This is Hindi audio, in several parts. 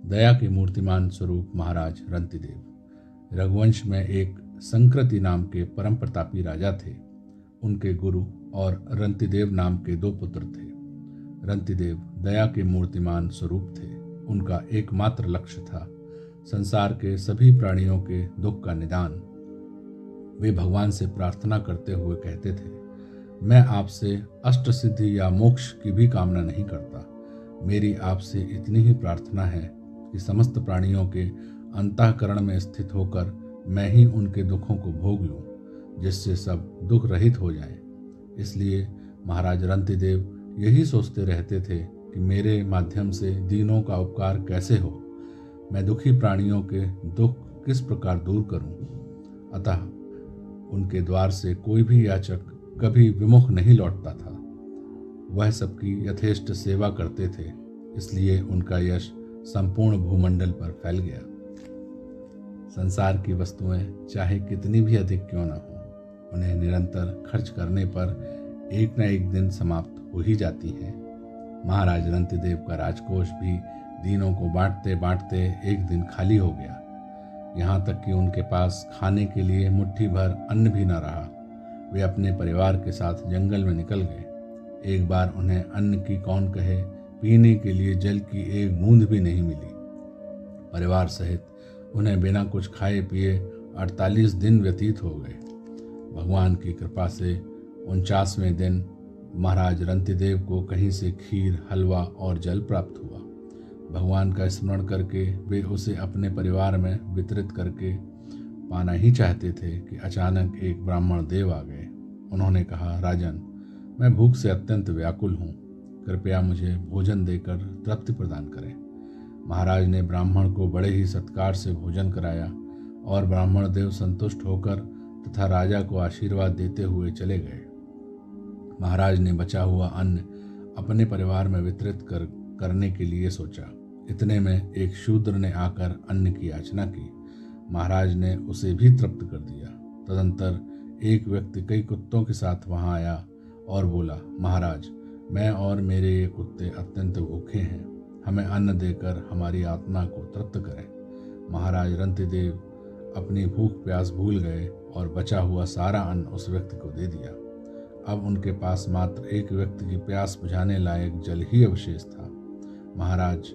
दया के मूर्तिमान स्वरूप महाराज रंतिदेव रघुवंश में एक संकृति नाम के परम प्रतापी राजा थे। उनके गुरु और रंतिदेव नाम के 2 पुत्र थे। रंतिदेव दया के मूर्तिमान स्वरूप थे। उनका एकमात्र लक्ष्य था संसार के सभी प्राणियों के दुख का निदान। वे भगवान से प्रार्थना करते हुए कहते थे, मैं आपसे अष्ट सिद्धि या मोक्ष की भी कामना नहीं करता। मेरी आपसे इतनी ही प्रार्थना है कि समस्त प्राणियों के अंतःकरण में स्थित होकर मैं ही उनके दुखों को भोग लूं, जिससे सब दुख रहित हो जाएं। इसलिए महाराज रंतिदेव यही सोचते रहते थे कि मेरे माध्यम से दीनों का उपकार कैसे हो, मैं दुखी प्राणियों के दुख किस प्रकार दूर करूं। अतः उनके द्वार से कोई भी याचक कभी विमुख नहीं लौटता था। वह सबकी यथेष्ट सेवा करते थे, इसलिए उनका यश संपूर्ण भूमंडल पर फैल गया। संसार की वस्तुएं चाहे कितनी भी अधिक क्यों न हो, उन्हें निरंतर खर्च करने पर एक न एक दिन समाप्त हो ही जाती हैं। महाराज रंतिदेव का राजकोष भी दीनों को बांटते बांटते एक दिन खाली हो गया। यहाँ तक कि उनके पास खाने के लिए मुट्ठी भर अन्न भी न रहा। वे अपने परिवार के साथ जंगल में निकल गए। एक बार उन्हें अन्न की कौन कहे, पीने के लिए जल की एक बूंद भी नहीं मिली। परिवार सहित उन्हें बिना कुछ खाए पिए 48 दिन व्यतीत हो गए। भगवान की कृपा से 49वें दिन महाराज रंतिदेव को कहीं से खीर, हलवा और जल प्राप्त हुआ। भगवान का स्मरण करके वे उसे अपने परिवार में वितरित करके पाना ही चाहते थे कि अचानक एक ब्राह्मण देव आ गए। उन्होंने कहा, राजन, मैं भूख से अत्यंत व्याकुल हूँ, कृपया मुझे भोजन देकर तृप्ति प्रदान करें। महाराज ने ब्राह्मण को बड़े ही सत्कार से भोजन कराया और ब्राह्मण देव संतुष्ट होकर तथा राजा को आशीर्वाद देते हुए चले गए। महाराज ने बचा हुआ अन्न अपने परिवार में वितरित करने के लिए सोचा। इतने में एक शूद्र ने आकर अन्न की याचना की। महाराज ने उसे भी तृप्त कर दिया। तदंतर एक व्यक्ति कई कुत्तों के साथ वहां आया और बोला, महाराज, मैं और मेरे ये कुत्ते अत्यंत भूखे हैं, हमें अन्न देकर हमारी आत्मा को तृप्त करें। महाराज रंतिदेव अपनी भूख प्यास भूल गए और बचा हुआ सारा अन्न उस व्यक्ति को दे दिया। अब उनके पास मात्र एक व्यक्ति की प्यास बुझाने लायक जल ही अवशेष था। महाराज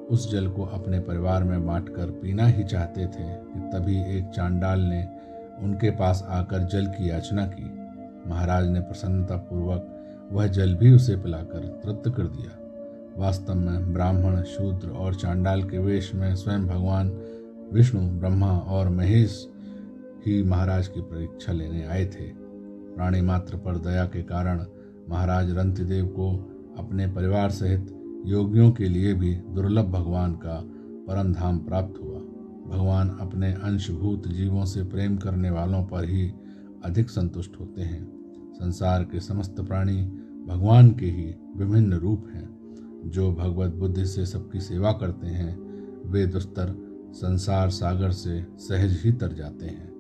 उस जल को अपने परिवार में बांटकर पीना ही चाहते थे कि तभी एक चांडाल ने उनके पास आकर जल की याचना की। महाराज ने प्रसन्नतापूर्वक वह जल भी उसे पिलाकर तृप्त कर दिया। वास्तव में ब्राह्मण, शूद्र और चांडाल के वेश में स्वयं भगवान विष्णु, ब्रह्मा और महेश ही महाराज की परीक्षा लेने आए थे। प्राणी मात्र पर दया के कारण महाराज रंतिदेव को अपने परिवार सहित योगियों के लिए भी दुर्लभ भगवान का परम धाम प्राप्त हुआ। भगवान अपने अंशभूत जीवों से प्रेम करने वालों पर ही अधिक संतुष्ट होते हैं। संसार के समस्त प्राणी भगवान के ही विभिन्न रूप हैं। जो भगवत बुद्धि से सबकी सेवा करते हैं, वे दुस्तर संसार सागर से सहज ही तर जाते हैं।